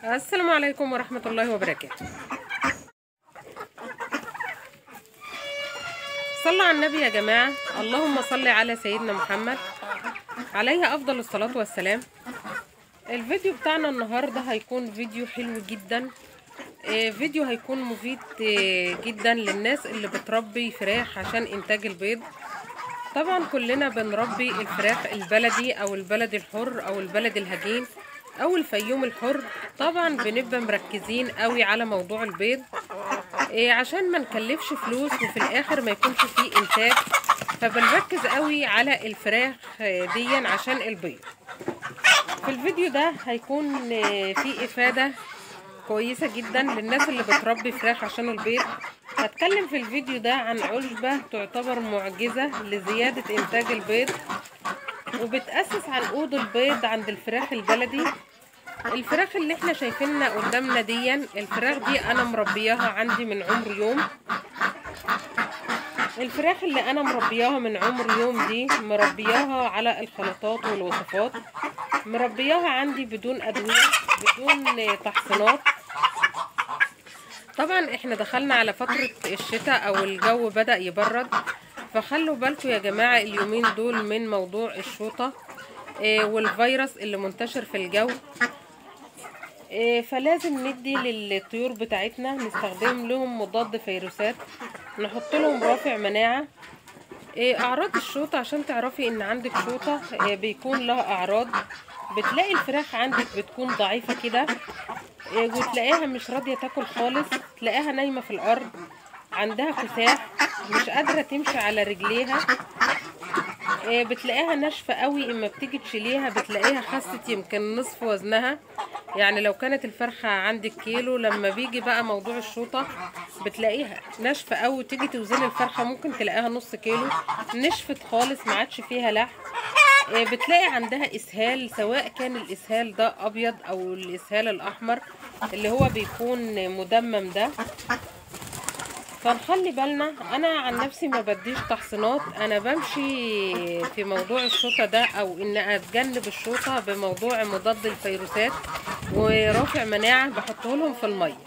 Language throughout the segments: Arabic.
السلام عليكم ورحمة الله وبركاته. صلوا على النبي يا جماعة، اللهم صل على سيدنا محمد عليه أفضل الصلاة والسلام. الفيديو بتاعنا النهاردة هيكون فيديو حلو جدا، فيديو هيكون مفيد جدا للناس اللي بتربي فراخ عشان إنتاج البيض. طبعا كلنا بنربي الفراخ البلدي أو البلدي الحر أو البلدي الهجين او الفيوم الحر. طبعا بنبقى مركزين قوي على موضوع البيض عشان ما نكلفش فلوس وفي الاخر ما يكونش فيه انتاج، فبنركز قوي على الفراخ دي عشان البيض. في الفيديو ده هيكون فيه افادة كويسة جدا للناس اللي بتربي فراخ عشان البيض. هتكلم في الفيديو ده عن عشبة تعتبر معجزة لزيادة انتاج البيض، وبتأسس عنقود البيض عند الفراخ البلدي. الفراخ اللي احنا شايفينها قدامنا دي، الفراخ دي انا مربياها عندي من عمر يوم. الفراخ اللي انا مربياها من عمر يوم دي مربياها على الخلطات والوصفات، مربياها عندي بدون ادوية بدون تحصينات. طبعا احنا دخلنا على فترة الشتاء او الجو بدأ يبرد، فخلوا بالكم يا جماعة اليومين دول من موضوع الشوطة والفيروس اللي منتشر في الجو. فلازم ندي للطيور بتاعتنا نستخدم لهم مضاد فيروسات، نحط لهم رافع مناعة. اعراض الشوطة عشان تعرفي ان عندك شوطة بيكون لها اعراض. بتلاقي الفراخ عندك بتكون ضعيفة كده، وتلاقيها مش راضية تاكل خالص، تلاقيها نايمة في الارض، عندها كساح، مش قادرة تمشي على رجليها، بتلاقيها ناشفة قوي. اما بتيجي تشيليها بتلاقيها خست يمكن نصف وزنها. يعني لو كانت الفرخة عندك كيلو، لما بيجي بقى موضوع الشوطة بتلاقيها ناشفة قوي، تيجي توزني الفرخة ممكن تلاقيها نص كيلو، نشفت خالص ما عادش فيها لحم. بتلاقي عندها اسهال، سواء كان الاسهال ده ابيض او الاسهال الاحمر اللي هو بيكون مدمم ده. فنخلي بالنا. انا عن نفسي ما بديش تحصينات، انا بمشي في موضوع الشوطة ده او ان اتجنب الشوطة بموضوع مضاد الفيروسات ورافع مناعة بحطه لهم في المية.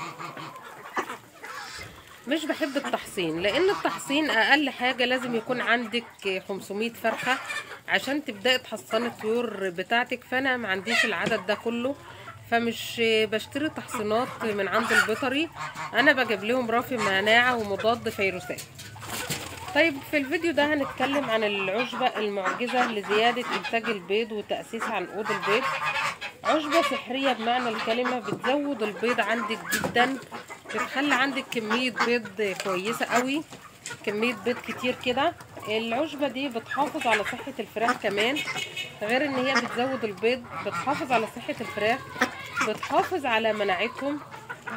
مش بحب التحصين، لان التحصين اقل حاجة لازم يكون عندك 500 فرخة عشان تبدأي تحصني الطيور بتاعتك، فانا ما عنديش العدد ده كله، فمش بشتري تحصينات من عند البيطري، انا بجيب لهم رافع مناعة ومضاد فيروسات. طيب في الفيديو ده هنتكلم عن العشبة المعجزة لزيادة انتاج البيض وتأسيس عنقود البيض. عشبة سحرية بمعنى الكلمة، بتزود البيض عندك جدا، بتخلي عندك كمية بيض كويسة قوي، كمية بيض كتير كده. العشبة دي بتحافظ على صحة الفراخ كمان، غير ان هي بتزود البيض بتحافظ على صحة الفراخ، بتحافظ على مناعتهم.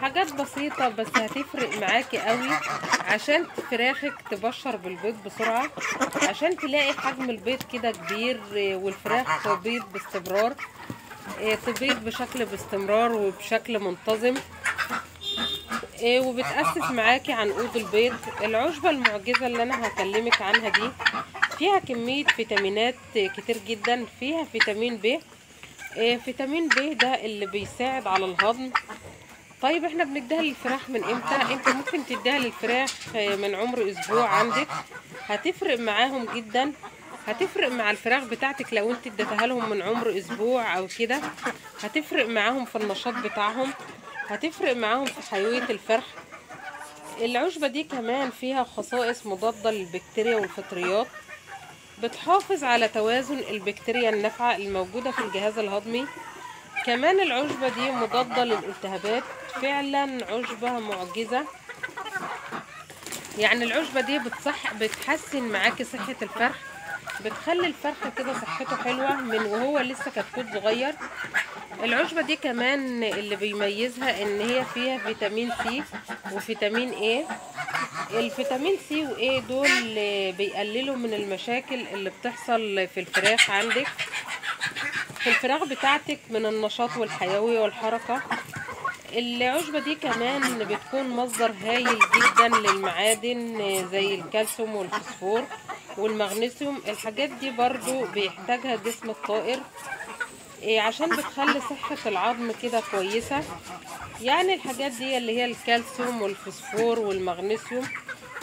حاجات بسيطة بس هتفرق معاكي قوي عشان فراخك تبشر بالبيض بسرعة، عشان تلاقي حجم البيض كده كبير والفراخ تبيض باستمرار، تبيض بشكل باستمرار وبشكل منتظم، وبتأسس معاكي عنقود البيض. العشبة المعجزة اللي انا هكلمك عنها دي فيها كمية فيتامينات كتير جدا، فيها فيتامين ب. فيتامين ب ده اللي بيساعد على الهضم. طيب احنا بنديها للفراخ من امتى؟ انت ممكن تديها للفراخ من عمر اسبوع عندك، هتفرق معاهم جدا، هتفرق مع الفراخ بتاعتك. لو انت اديتها لهم من عمر اسبوع او كده هتفرق معاهم في النشاط بتاعهم، هتفرق معاهم في حيوية الفرخ. العشبة دي كمان فيها خصائص مضادة للبكتيريا والفطريات، بتحافظ على توازن البكتيريا النافعة الموجودة في الجهاز الهضمي. كمان العشبة دي مضادة للالتهابات، فعلا عشبة معجزة. يعني العشبة دي بتحسن معاكي صحة الفرخ، بتخلي الفرخة كده صحته حلوة من وهو لسه كتكوت صغير. العشبة دي كمان اللي بيميزها ان هي فيها فيتامين سي وفيتامين ايه. الفيتامين سي وايه دول بيقللوا من المشاكل اللي بتحصل في الفراخ عندك، في الفراخ بتاعتك، من النشاط والحيوية والحركة. العشبة دي كمان بتكون مصدر هايل جدا للمعادن زي الكالسيوم والفوسفور والمغنيسيوم. الحاجات دي برضو بيحتاجها جسم الطائر. عشان بتخلي صحة العظم كده كويسة. يعني الحاجات دي اللي هي الكالسيوم والفوسفور والمغنيسيوم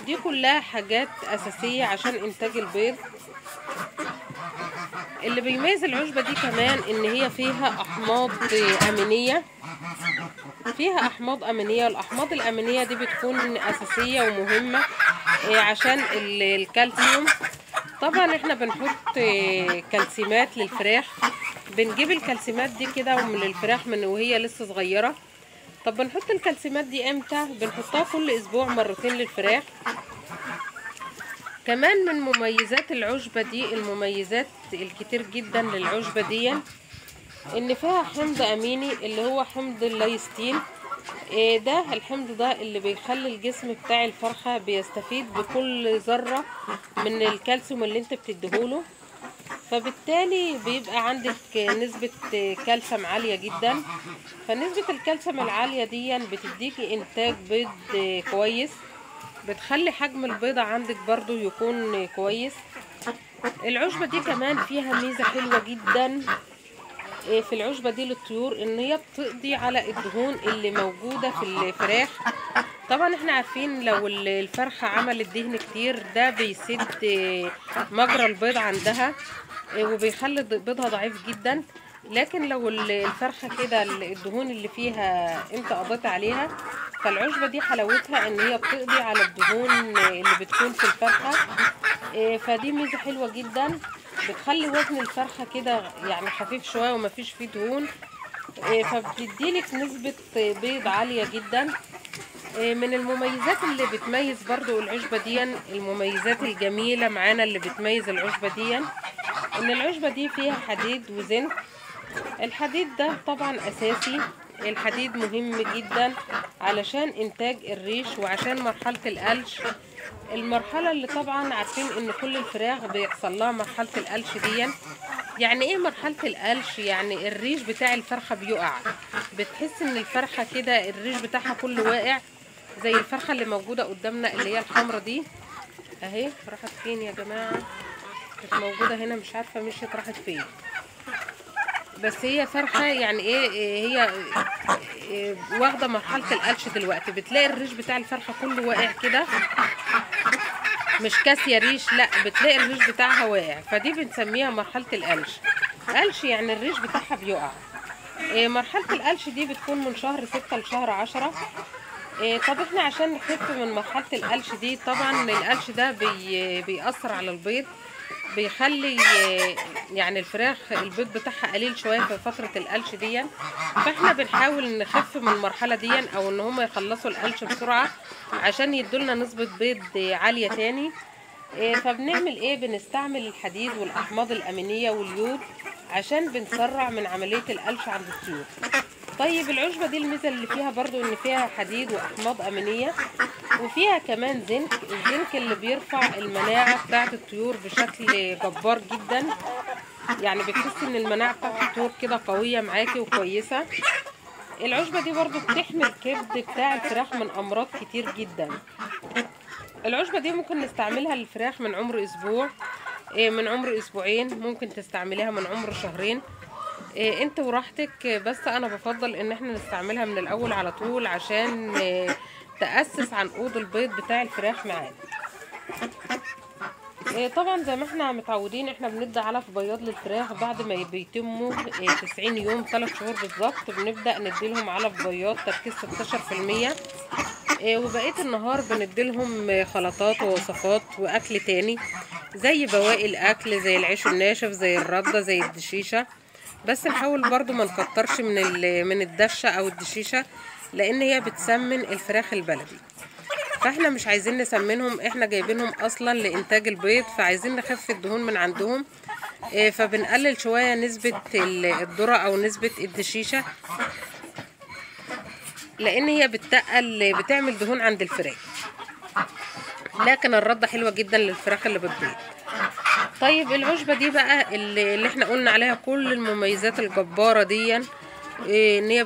دي كلها حاجات أساسية عشان إنتاج البيض. اللي بيميز العشبة دي كمان إن هي فيها أحماض أمينية، والأحماض الأمينية دي بتكون أساسية ومهمة عشان الكالسيوم. طبعا احنا بنحط كالسيمات للفراخ، بنجيب الكالسيمات دي كده من الفراخ من وهي لسه صغيرة. طب بنحط الكالسيمات دي امتى؟ بنحطها كل اسبوع مرتين للفراخ. كمان من مميزات العشبة دي، المميزات الكتير جدا للعشبة دي، ان فيها حمض اميني اللي هو حمض اللايستين. ده الحمض ده اللي بيخلي الجسم بتاع الفرخة بيستفيد بكل ذرة من الكالسيوم اللي انت بتديهوله، فبالتالي بيبقى عندك نسبة كالسيوم عالية جدا. فنسبة الكالسيوم العالية دي بتديكي انتاج بيض كويس، بتخلي حجم البيضة عندك برضو يكون كويس. العشبة دي كمان فيها ميزة حلوة جدا في العشبة دي للطيور، ان هي بتقضي على الدهون اللي موجودة في الفراخ. طبعا احنا عارفين لو الفرخة عملت دهن كتير ده بيسد مجرى البيض عندها وبيخلي بيضها ضعيف جدا. لكن لو الفرخة كده الدهون اللي فيها انت قضيت عليها، فالعشبة دي حلاوتها ان هي بتقضي على الدهون اللي بتكون في الفرخة. فدي ميزة حلوة جدا، بتخلي وزن الفرخة كده يعني خفيف شوية ومفيش فيه دهون، فبتديلك نسبة بيض عالية جدا. من المميزات اللي بتميز برضو العشبة دي، المميزات الجميلة معانا اللي بتميز العشبة دي، ان العشبة دي فيها حديد وزنك. الحديد ده طبعا اساسي، الحديد مهم جدا علشان انتاج الريش وعشان مرحلة القلش، المرحلة اللي طبعا عارفين ان كل الفراخ بيحصل لها مرحلة القلش دي. يعني ايه مرحلة القلش؟ يعني الريش بتاع الفرخة بيقع، بتحس ان الفرخة كده الريش بتاعها كله واقع، زي الفرخة اللي موجودة قدامنا اللي هي الحمرة دي اهي. راحت فين يا جماعة؟ كانت موجودة هنا مش عارفة مشيت راحت فين، بس هي فرخة يعني هي واخدة مرحلة القلش دلوقتي. بتلاقي الريش بتاع الفرخة كله واقع كده، مش كاسية ريش، لا بتلاقي الريش بتاعها واقع، فدي بنسميها مرحلة القلش. قلش يعني الريش بتاعها بيقع. مرحلة القلش دي بتكون من شهر 6 لشهر 10. طب احنا عشان نخف من مرحلة القلش دي، طبعا القلش ده بيأثر على البيض، بيخلي يعني الفراخ البيض بتاعها قليل شوية في فترة القلش دي. فاحنا بنحاول نخف من المرحلة دي او ان هم يخلصوا القلش بسرعة عشان يدولنا نسبة بيض عالية تاني. فبنعمل ايه؟ بنستعمل الحديد والاحماض الامينية واليود عشان بنسرع من عملية القلش عند الطيور. طيب العشبة دي الميزة اللي فيها برضو ان فيها حديد واحماض امينية، وفيها كمان زنك. الزنك اللي بيرفع المناعة بتاعت الطيور بشكل جبار جدا، يعني بتحس ان المناعة بتاعت الطيور كده قوية معاكي وكويسة. العشبة دي برضو بتحمي الكبد بتاع الفراخ من امراض كتير جدا. العشبة دي ممكن نستعملها للفراخ من عمر اسبوع، من عمر اسبوعين، ممكن تستعمليها من عمر شهرين، انت وراحتك. بس انا بفضل ان احنا نستعملها من الاول على طول عشان تأسس عنقود البيض بتاع الفراخ معانا. طبعا زي ما احنا متعودين احنا بندي علف بياض للفراخ بعد ما بيتموا 90 يوم، 3 شهور بالظبط، بنبدأ نديلهم علف بياض تركيز 16%. وبقية النهار بنديلهم خلطات ووصفات واكل تاني زي بواقي الاكل، زي العيش الناشف، زي الردة، زي الدشيشة. بس نحاول برضو ما نكترش من الدشة او الدشيشة، لان هي بتسمن الفراخ البلدي، فاحنا مش عايزين نسمنهم، احنا جايبينهم اصلا لانتاج البيض، فعايزين نخف الدهون من عندهم. فبنقلل شوية نسبة الذرة او نسبة الدشيشة، لان هي بتعمل دهون عند الفراخ. لكن الردة حلوة جدا للفراخ اللي بتبيض. طيب العشبة دي بقى اللي احنا قلنا عليها كل المميزات الجبارة دي، ان هي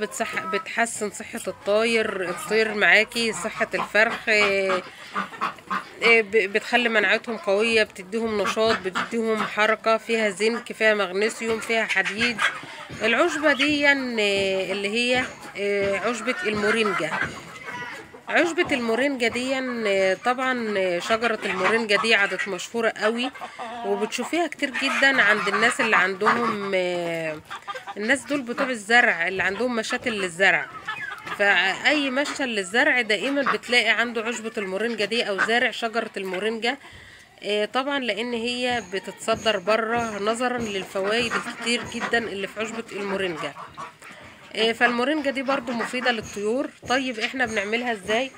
بتحسن صحة الطير معاكي، صحة الفرخ، بتخلي مناعتهم قوية، بتديهم نشاط، بتديهم حركة، فيها زنك، فيها مغنيسيوم، فيها حديد، العشبة دي اللي هي عشبة المورينجا. عشبة المورينجا دي طبعا شجرة المورينجا دي عادت مشهورة قوي، وبتشوفيها كتير جدا عند الناس اللي عندهم الناس دول بتوع الزرع اللي عندهم مشاتل للزرع. فأي مشتل للزرع دائما بتلاقي عنده عشبة المورينجا دي أو زارع شجرة المورينجا. طبعا لأن هي بتتصدر بره نظرا للفوائد الكتير جدا اللي في عشبة المورينجا. فالمورينجا دي برضو مفيدة للطيور. طيب احنا بنعملها ازاي؟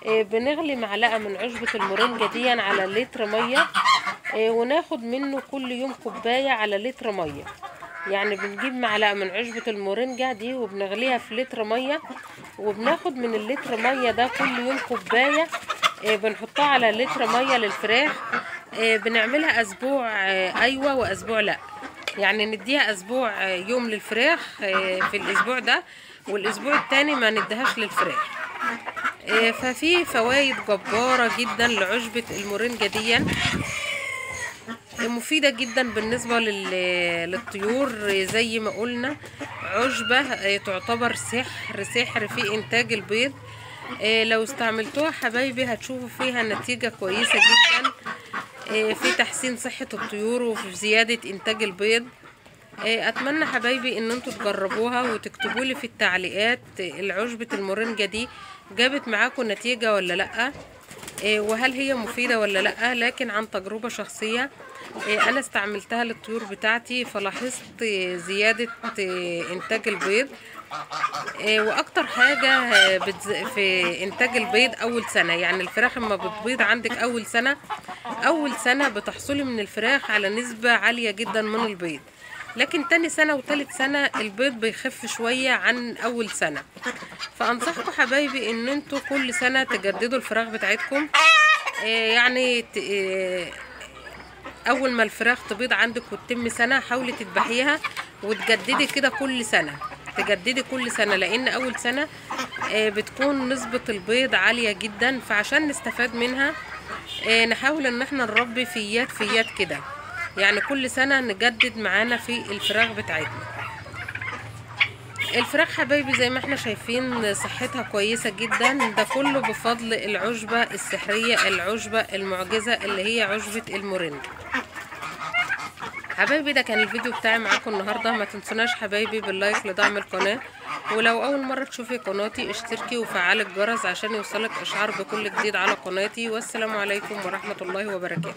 بنغلي معلقة من عشبة المورينجا دي على لتر مية، وناخد منه كل يوم كوباية على لتر مية. يعني بنجيب معلقة من عشبة المورينجا دي وبنغليها في لتر مية، وبناخد من اللتر مية ده كل يوم كوباية، بنحطها على لتر مية للفراخ. بنعملها اسبوع ايوه واسبوع لا، يعني نديها اسبوع يوم للفراخ في الاسبوع ده، والاسبوع التاني ما نديهاش للفراخ. ففي فوائد جبارة جدا لعشبة المورينجا دي، مفيدة جدا بالنسبة للطيور. زي ما قلنا عشبة تعتبر سحر في انتاج البيض. لو استعملتوها حبايبي هتشوفوا فيها نتيجة كويسة جدا في تحسين صحة الطيور وفي زيادة انتاج البيض. اتمنى حبايبي ان انتوا تجربوها وتكتبوا لي في التعليقات العشبة المورينجا دي جابت معاكم نتيجة ولا لا، وهل هي مفيدة ولا لا. لكن عن تجربة شخصية انا استعملتها للطيور بتاعتي فلاحظت زيادة انتاج البيض. واكتر حاجة في انتاج البيض اول سنة، يعني الفراخ لما بتبيض عندك اول سنة بتحصلي من الفراخ على نسبة عالية جدا من البيض، لكن تاني سنة وتالت سنة البيض بيخف شوية عن اول سنة. فانصحكم حبايبي ان انتوا كل سنة تجددوا الفراخ بتاعتكم. يعني اول ما الفراخ تبيض عندك وتتم سنة حاولي تذبحيها وتجددي كده كل سنة، تجددي كل سنة، لان اول سنة بتكون نسبة البيض عالية جدا. فعشان نستفاد منها نحاول ان احنا نربي فيات كده، يعني كل سنة نجدد معانا في الفراخ بتاعتنا. الفراخ حبايبي زي ما احنا شايفين صحتها كويسة جدا، ده كله بفضل العشبة السحرية، العشبة المعجزة اللي هي عشبة المورينجا. حبايبي ده كان الفيديو بتاعي معاكم النهاردة. ما تنسوناش حبايبي باللايك لدعم القناة، ولو اول مرة تشوفي قناتي اشتركي وفعلي الجرس عشان يوصلك اشعار بكل جديد على قناتي. والسلام عليكم ورحمة الله وبركاته.